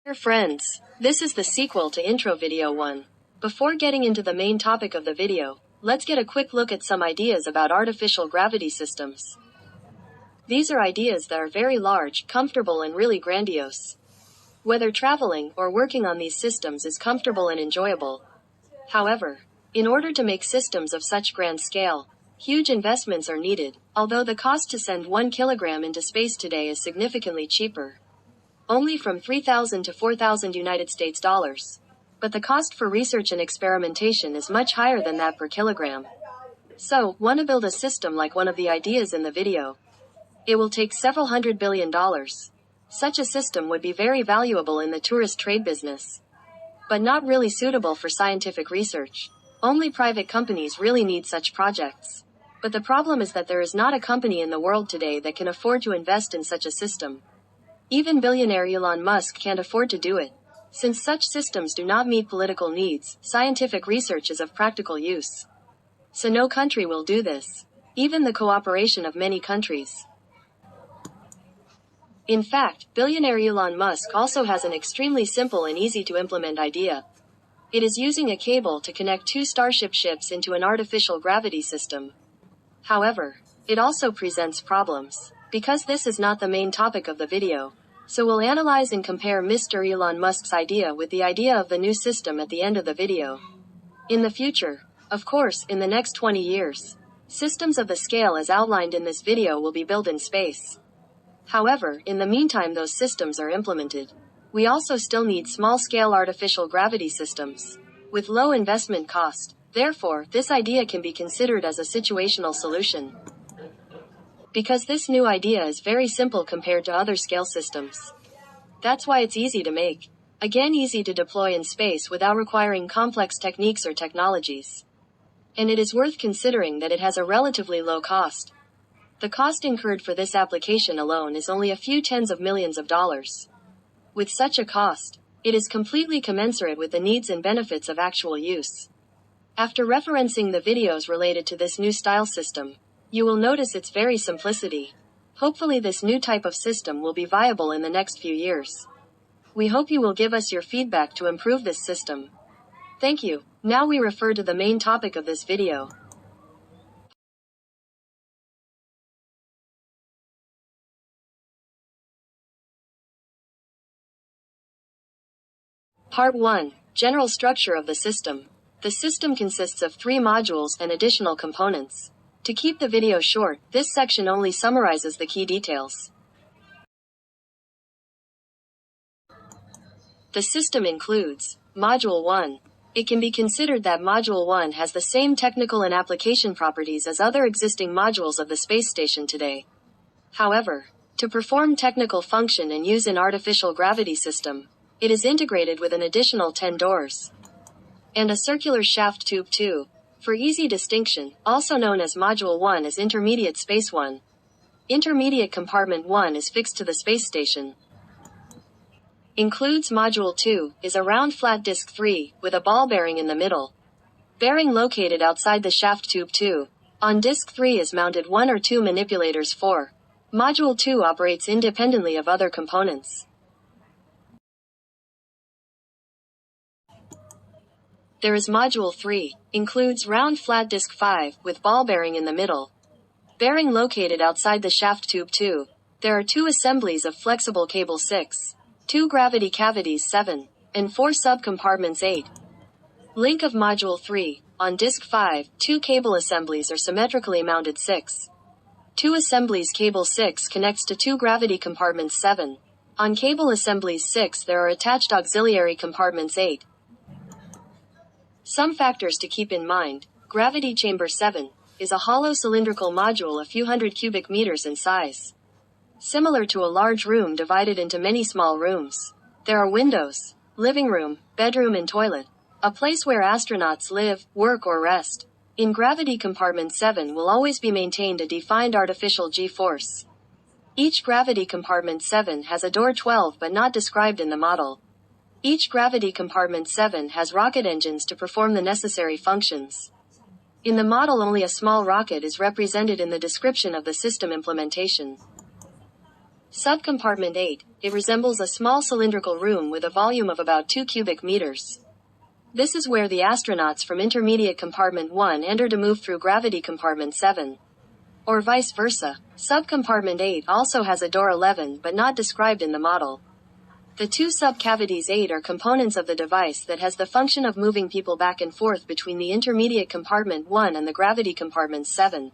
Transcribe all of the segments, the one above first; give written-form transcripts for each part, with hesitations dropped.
Dear friends, this is the sequel to intro video 1. Before getting into the main topic of the video, let's get a quick look at some ideas about artificial gravity systems. These are ideas that are very large, comfortable and really grandiose. Whether traveling or working on these systems is comfortable and enjoyable. However, in order to make systems of such grand scale, huge investments are needed, although the cost to send 1 kilogram into space today is significantly cheaper. Only from 3,000 to 4,000 United States dollars. But the cost for research and experimentation is much higher than that per kilogram. So, wanna build a system like one of the ideas in the video? It will take several $100 billion. Such a system would be very valuable in the tourist trade business. But not really suitable for scientific research. Only private companies really need such projects. But the problem is that there is not a company in the world today that can afford to invest in such a system. Even billionaire Elon Musk can't afford to do it. Since such systems do not meet political needs, scientific research is of practical use. So no country will do this. Even the cooperation of many countries. In fact, billionaire Elon Musk also has an extremely simple and easy to implement idea. It is using a cable to connect 2 Starship ships into an artificial gravity system. However, it also presents problems, because this is not the main topic of the video. So we'll analyze and compare Mr. Elon Musk's idea with the idea of the new system at the end of the video. In the future, of course, in the next 20 years, systems of the scale as outlined in this video will be built in space. However, in the meantime those systems are implemented. We also still need small-scale artificial gravity systems, with low investment cost. Therefore, this idea can be considered as a situational solution. Because this new idea is very simple compared to other scale systems. That's why it's easy to make. Again, easy to deploy in space without requiring complex techniques or technologies. And it is worth considering that it has a relatively low cost. The cost incurred for this application alone is only a few tens of millions of dollars. With such a cost, it is completely commensurate with the needs and benefits of actual use. After referencing the videos related to this new style system, you will notice its very simplicity. Hopefully this new type of system will be viable in the next few years. We hope you will give us your feedback to improve this system. Thank you. Now we refer to the main topic of this video. Part 1. General structure of the system. The system consists of 3 modules and additional components. To keep the video short, this section only summarizes the key details. The system includes Module 1. It can be considered that Module 1 has the same technical and application properties as other existing modules of the space station today. However, to perform technical function and use an artificial gravity system, it is integrated with an additional 10 doors. And a circular shaft tube 2. For easy distinction, also known as Module 1 is Intermediate Space 1. Intermediate Compartment 1 is fixed to the space station. Includes Module 2, is a round flat disc 3, with a ball bearing in the middle. Bearing located outside the shaft tube 2. On disc 3 is mounted 1 or 2 manipulators 4. Module 2 operates independently of other components. There is Module 3, includes round flat disc 5, with ball bearing in the middle. Bearing located outside the shaft tube 2. There are 2 assemblies of flexible cable 6, 2 gravity cavities 7, and 4 subcompartments 8. Link of Module 3, on disc 5, 2 cable assemblies are symmetrically mounted 6. 2 assemblies cable 6 connects to 2 gravity compartments 7. On cable assemblies 6 there are attached auxiliary compartments 8. Some factors to keep in mind. Gravity Chamber 7 is a hollow cylindrical module a few hundred cubic meters in size. Similar to a large room divided into many small rooms. There are windows, living room, bedroom and toilet. A place where astronauts live, work or rest. In Gravity Compartment 7 will always be maintained a defined artificial G-force. Each Gravity Compartment 7 has a door 12 but not described in the model. Each Gravity Compartment 7 has rocket engines to perform the necessary functions. In the model only a small rocket is represented in the description of the system implementation. Subcompartment 8. It resembles a small cylindrical room with a volume of about 2 cubic meters. This is where the astronauts from intermediate compartment 1 enter to move through gravity compartment 7. Or vice versa. Subcompartment 8 also has a door 11 but not described in the model. The two subcavities 8 are components of the device that has the function of moving people back and forth between the intermediate compartment 1 and the gravity compartment 7.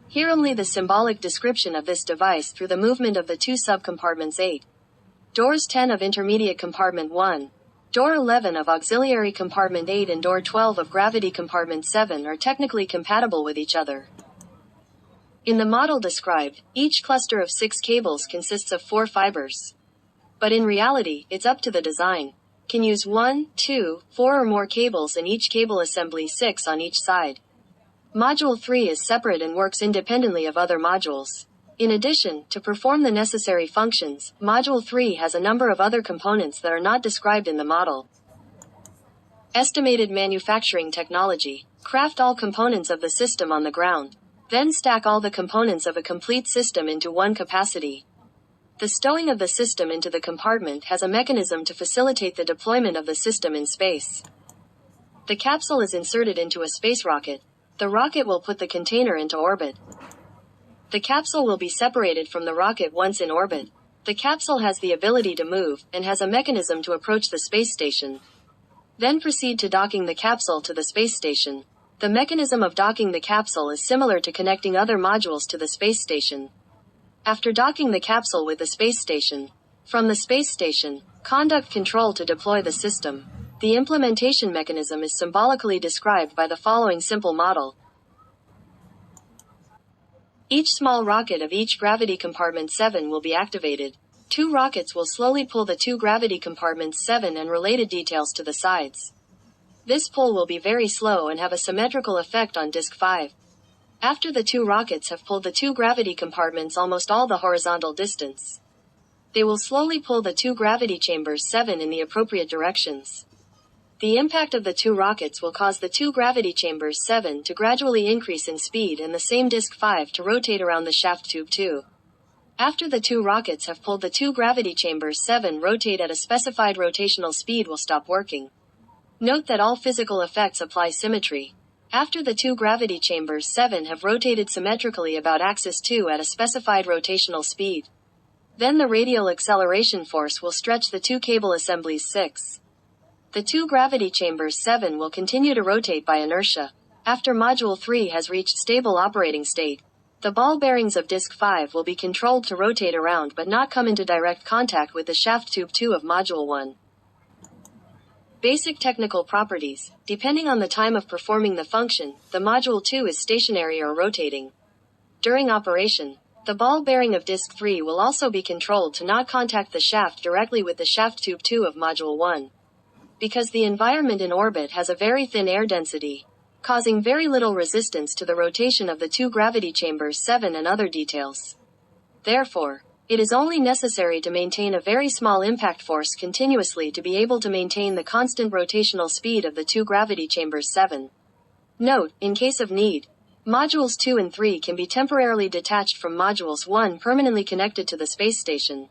Here only the symbolic description of this device through the movement of the two subcompartments 8. Doors 10 of intermediate compartment 1, door 11 of auxiliary compartment 8 and door 12 of gravity compartment 7 are technically compatible with each other. In the model described, each cluster of 6 cables consists of 4 fibers. But in reality, it's up to the design. Can use 1, 2, 4 or more cables in each cable assembly, 6 on each side. Module 3 is separate and works independently of other modules. In addition, to perform the necessary functions, Module 3 has a number of other components that are not described in the model. Estimated manufacturing technology. Craft all components of the system on the ground. Then stack all the components of a complete system into one capacity. The stowing of the system into the compartment has a mechanism to facilitate the deployment of the system in space. The capsule is inserted into a space rocket. The rocket will put the container into orbit. The capsule will be separated from the rocket once in orbit. The capsule has the ability to move, and has a mechanism to approach the space station. Then proceed to docking the capsule to the space station. The mechanism of docking the capsule is similar to connecting other modules to the space station. After docking the capsule with the space station, from the space station, conduct control to deploy the system. The implementation mechanism is symbolically described by the following simple model. Each small rocket of each gravity compartment 7 will be activated. 2 rockets will slowly pull the 2 gravity compartments 7 and related details to the sides. This pull will be very slow and have a symmetrical effect on disk 5. After the 2 rockets have pulled the 2 gravity compartments almost all the horizontal distance, they will slowly pull the 2 gravity chambers 7 in the appropriate directions. The impact of the 2 rockets will cause the 2 gravity chambers 7 to gradually increase in speed and the same disk 5 to rotate around the shaft tube 2. After the 2 rockets have pulled the 2 gravity chambers 7 rotate at a specified rotational speed will stop working. Note that all physical effects apply symmetry. After the 2 gravity chambers 7 have rotated symmetrically about axis 2 at a specified rotational speed, then the radial acceleration force will stretch the 2 cable assemblies 6. The 2 gravity chambers 7 will continue to rotate by inertia. After Module 3 has reached stable operating state, the ball bearings of disk 5 will be controlled to rotate around but not come into direct contact with the shaft tube 2 of Module 1. Basic technical properties. Depending on the time of performing the function, the Module 2 is stationary or rotating. During operation, the ball bearing of disk 3 will also be controlled to not contact the shaft directly with the shaft tube 2 of Module 1. Because the environment in orbit has a very thin air density, causing very little resistance to the rotation of the 2 gravity chambers 7 and other details. Therefore, it is only necessary to maintain a very small impact force continuously to be able to maintain the constant rotational speed of the 2 gravity chambers 7. Note, in case of need, Modules 2 and 3 can be temporarily detached from Modules 1 permanently connected to the space station.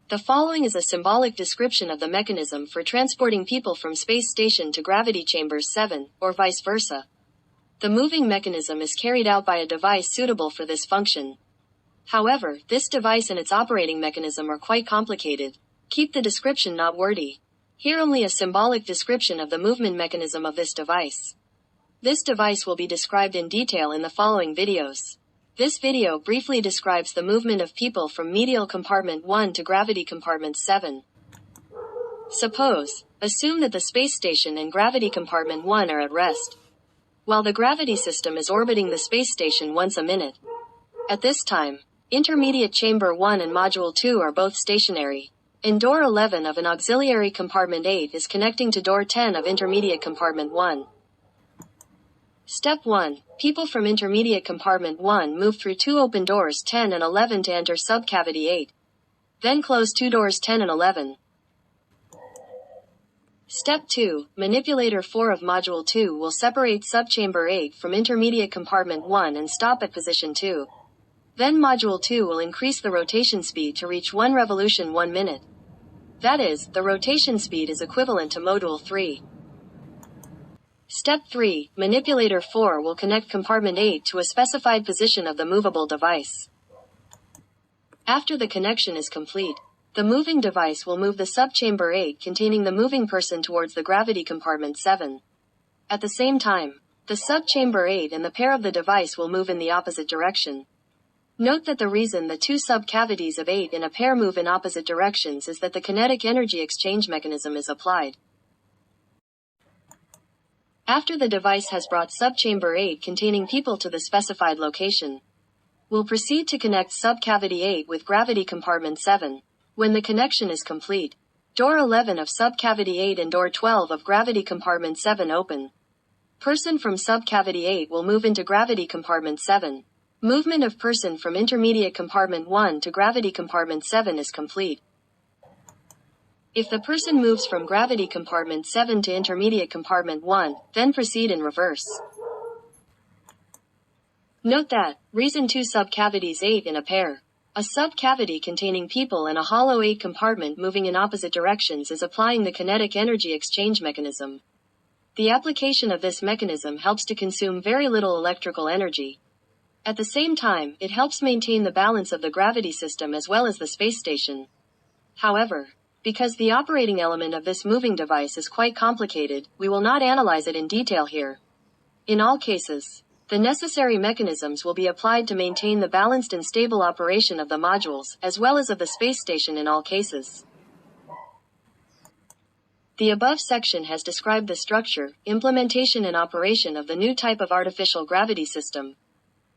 The following is a symbolic description of the mechanism for transporting people from space station to gravity chambers 7, or vice versa. The moving mechanism is carried out by a device suitable for this function. However, this device and its operating mechanism are quite complicated. Keep the description not wordy. Here only a symbolic description of the movement mechanism of this device. This device will be described in detail in the following videos. This video briefly describes the movement of people from medial compartment 1 to gravity compartment 7. Assume that the space station and gravity compartment 1 are at rest, while the gravity system is orbiting the space station once a minute. At this time, intermediate chamber 1 and module 2 are both stationary, and door 11 of an auxiliary compartment 8 is connecting to door 10 of intermediate compartment 1. Step 1. People from intermediate compartment 1 move through 2 open doors 10 and 11 to enter subcavity 8. Then close 2 doors 10 and 11. Step 2. Manipulator 4 of module 2 will separate subchamber 8 from intermediate compartment 1 and stop at position 2. Then Module 2 will increase the rotation speed to reach 1 revolution 1 minute. That is, the rotation speed is equivalent to Module 3. Step 3, Manipulator 4 will connect compartment 8 to a specified position of the movable device. After the connection is complete, the moving device will move the subchamber 8 containing the moving person towards the gravity compartment 7. At the same time, the subchamber 8 and the pair of the device will move in the opposite direction. Note that the reason the two subcavities of 8 in a pair move in opposite directions is that the kinetic energy exchange mechanism is applied. After the device has brought subchamber 8 containing people to the specified location, we'll proceed to connect subcavity 8 with gravity compartment 7. When the connection is complete, door 11 of subcavity 8 and door 12 of gravity compartment 7 open. Person from subcavity 8 will move into gravity compartment 7. Movement of person from intermediate compartment 1 to gravity compartment 7 is complete. If the person moves from gravity compartment 7 to intermediate compartment 1, then proceed in reverse. Note that, reason 2 subcavities 8 in a pair. A subcavity containing people and a hollow 8 compartment moving in opposite directions is applying the kinetic energy exchange mechanism. The application of this mechanism helps to consume very little electrical energy. At the same time, it helps maintain the balance of the gravity system as well as the space station. However, because the operating element of this moving device is quite complicated, we will not analyze it in detail here. In all cases, the necessary mechanisms will be applied to maintain the balanced and stable operation of the modules, as well as of the space station in all cases. The above section has described the structure, implementation and operation of the new type of artificial gravity system.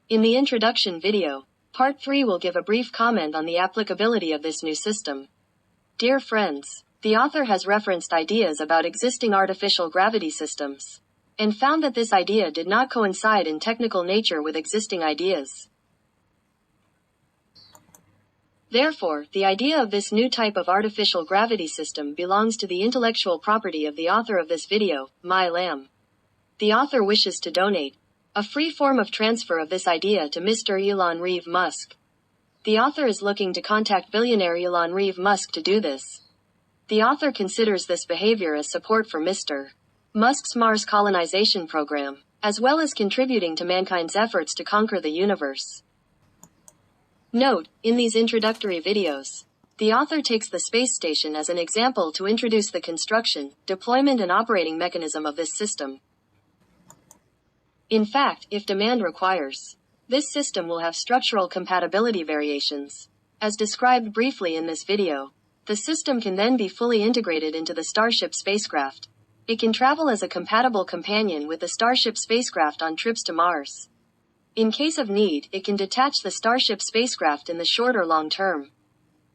In the introduction video, Part 3 will give a brief comment on the applicability of this new system. Dear friends, the author has referenced ideas about existing artificial gravity systems, and found that this idea did not coincide in technical nature with existing ideas. Therefore, the idea of this new type of artificial gravity system belongs to the intellectual property of the author of this video, My Lam. The author wishes to donate a free form of transfer of this idea to Mr. Elon Musk. The author is looking to contact billionaire Elon Musk to do this. The author considers this behavior as support for Mr. Musk's Mars colonization program, as well as contributing to mankind's efforts to conquer the universe. Note, in these introductory videos, the author takes the space station as an example to introduce the construction, deployment and operating mechanism of this system. In fact, if demand requires, this system will have structural compatibility variations. As described briefly in this video, the system can then be fully integrated into the Starship spacecraft. It can travel as a compatible companion with the Starship spacecraft on trips to Mars. In case of need, it can detach the Starship spacecraft in the short or long term.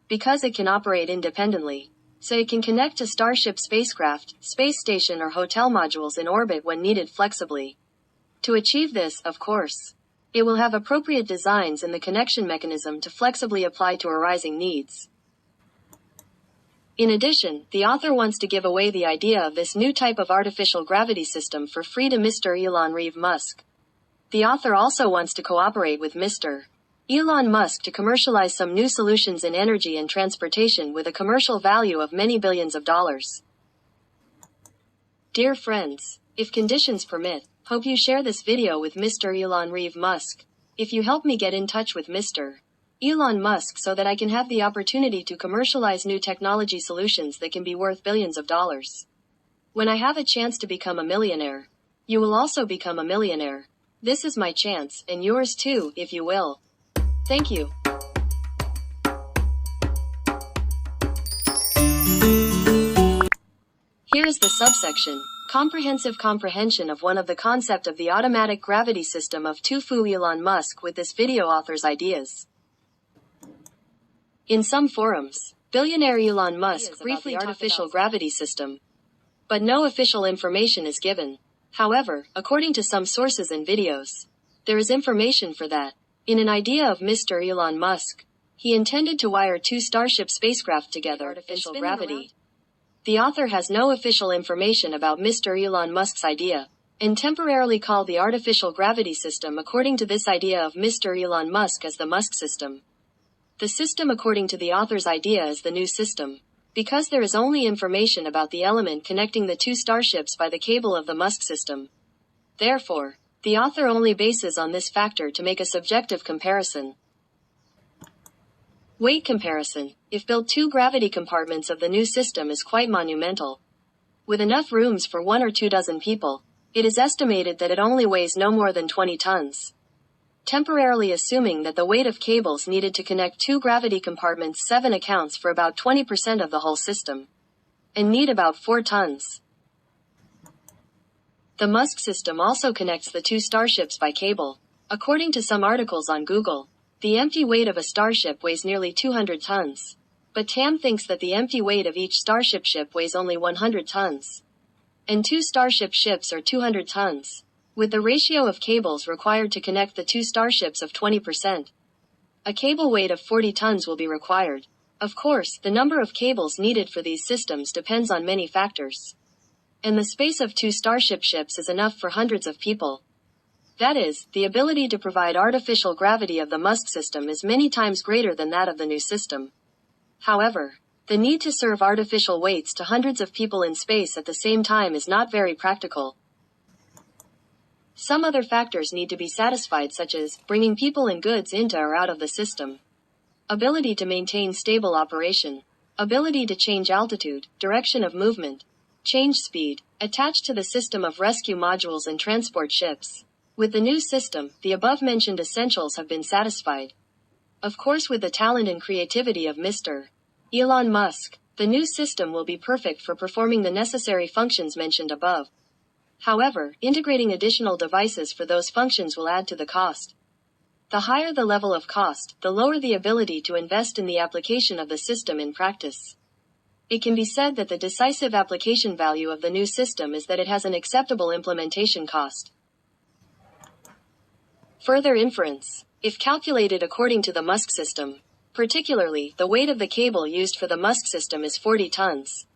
Because it can operate independently, so it can connect to Starship spacecraft, space station or hotel modules in orbit when needed flexibly. To achieve this, of course, it will have appropriate designs in the connection mechanism to flexibly apply to arising needs. In addition, the author wants to give away the idea of this new type of artificial gravity system for free to Mr. Elon Musk. The author also wants to cooperate with Mr. Elon Musk to commercialize some new solutions in energy and transportation with a commercial value of many billions of dollars. Dear friends, if conditions permit, hope you share this video with Mr. Elon Musk. If you help me get in touch with Mr. Elon Musk so that I can have the opportunity to commercialize new technology solutions that can be worth billions of dollars. When I have a chance to become a millionaire, you will also become a millionaire. This is my chance, and yours too, if you will. Thank you. Here is the subsection, comprehensive comprehension of one of the concept of the automatic gravity system of Tufu Elon Musk with this video author's ideas. In some forums, billionaire Elon Musk briefly artificial gravity system, but no official information is given. However, according to some sources and videos, there is information for that. In an idea of Mr. Elon Musk, he intended to wire two Starship spacecraft together, artificial gravity. The author has no official information about Mr. Elon Musk's idea, and temporarily call the artificial gravity system according to this idea of Mr. Elon Musk as the Musk system. The system according to the author's idea is the new system, because there is only information about the element connecting the two starships by the cable of the Musk system. Therefore, the author only bases on this factor to make a subjective comparison. Weight comparison. If built, two gravity compartments of the new system is quite monumental. With enough rooms for 1 or 2 dozen people, it is estimated that it only weighs no more than 20 tons. Temporarily assuming that the weight of cables needed to connect two gravity compartments 7 accounts for about 20% of the whole system, and need about 4 tons. The Musk system also connects the two starships by cable. According to some articles on Google, the empty weight of a starship weighs nearly 200 tons. But Tam thinks that the empty weight of each starship ship weighs only 100 tons. And 2 starship ships are 200 tons, with the ratio of cables required to connect the 2 starships of 20%. A cable weight of 40 tons will be required. Of course, the number of cables needed for these systems depends on many factors. And the space of 2 starship ships is enough for hundreds of people. That is, the ability to provide artificial gravity of the Musk system is many times greater than that of the new system. However, the need to serve artificial weights to hundreds of people in space at the same time is not very practical. Some other factors need to be satisfied, such as bringing people and goods into or out of the system, ability to maintain stable operation, ability to change altitude, direction of movement, change speed, attached to the system of rescue modules and transport ships. With the new system, the above-mentioned essentials have been satisfied. Of course, with the talent and creativity of Mr. Elon Musk, the new system will be perfect for performing the necessary functions mentioned above. However, integrating additional devices for those functions will add to the cost. The higher the level of cost, the lower the ability to invest in the application of the system in practice. It can be said that the decisive application value of the new system is that it has an acceptable implementation cost. Further inference. If calculated according to the Musk system, particularly, the weight of the cable used for the Musk system is 40 tons,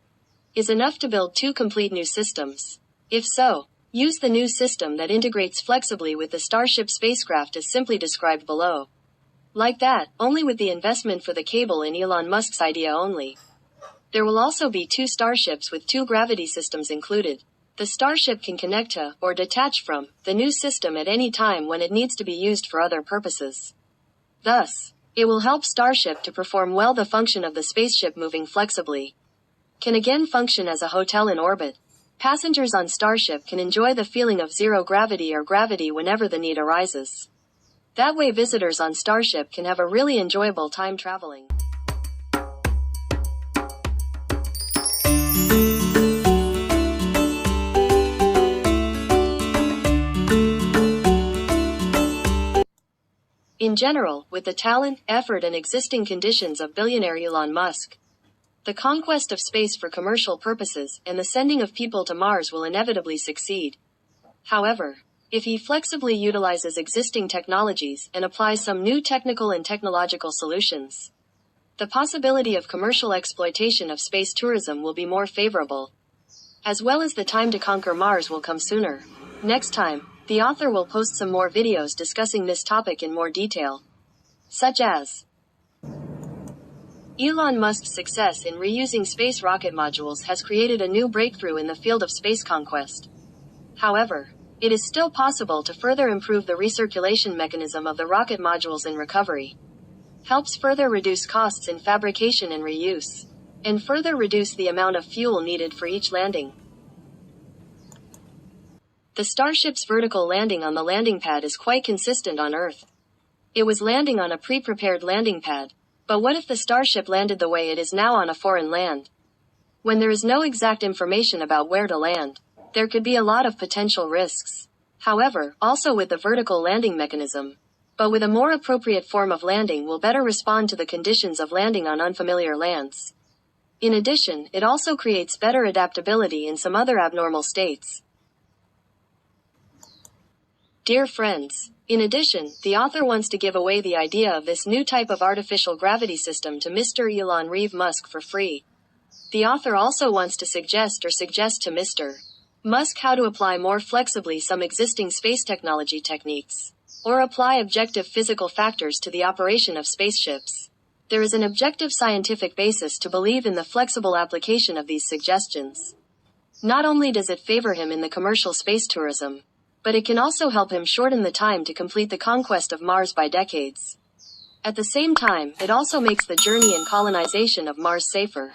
is enough to build 2 complete new systems. If so, use the new system that integrates flexibly with the Starship spacecraft as simply described below. Like that, only with the investment for the cable in Elon Musk's idea only. There will also be 2 starships with 2 gravity systems included. The starship can connect to, or detach from, the new system at any time when it needs to be used for other purposes. Thus, it will help Starship to perform well the function of the spaceship moving flexibly. Can again function as a hotel in orbit. Passengers on Starship can enjoy the feeling of zero gravity or gravity whenever the need arises. That way visitors on Starship can have a really enjoyable time traveling. In general, with the talent, effort and existing conditions of billionaire Elon Musk, the conquest of space for commercial purposes and the sending of people to Mars will inevitably succeed. However, if he flexibly utilizes existing technologies and applies some new technical and technological solutions, the possibility of commercial exploitation of space tourism will be more favorable, as well as the time to conquer Mars will come sooner. Next time, the author will post some more videos discussing this topic in more detail, such as Elon Musk's success in reusing space rocket modules has created a new breakthrough in the field of space conquest. However, it is still possible to further improve the recirculation mechanism of the rocket modules in recovery, helps further reduce costs in fabrication and reuse, and further reduce the amount of fuel needed for each landing. The Starship's vertical landing on the landing pad is quite consistent on Earth. It was landing on a pre-prepared landing pad, but what if the Starship landed the way it is now on a foreign land? When there is no exact information about where to land, there could be a lot of potential risks. However, also with the vertical landing mechanism, but with a more appropriate form of landing will better respond to the conditions of landing on unfamiliar lands. In addition, it also creates better adaptability in some other abnormal states. Dear friends, in addition, the author wants to give away the idea of this new type of artificial gravity system to Mr. Elon Musk for free. The author also wants to suggest to Mr. Musk how to apply more flexibly some existing space technology techniques, or apply objective physical factors to the operation of spaceships. There is an objective scientific basis to believe in the flexible application of these suggestions. Not only does it favor him in the commercial space tourism, but it can also help him shorten the time to complete the conquest of Mars by decades. At the same time, it also makes the journey and colonization of Mars safer.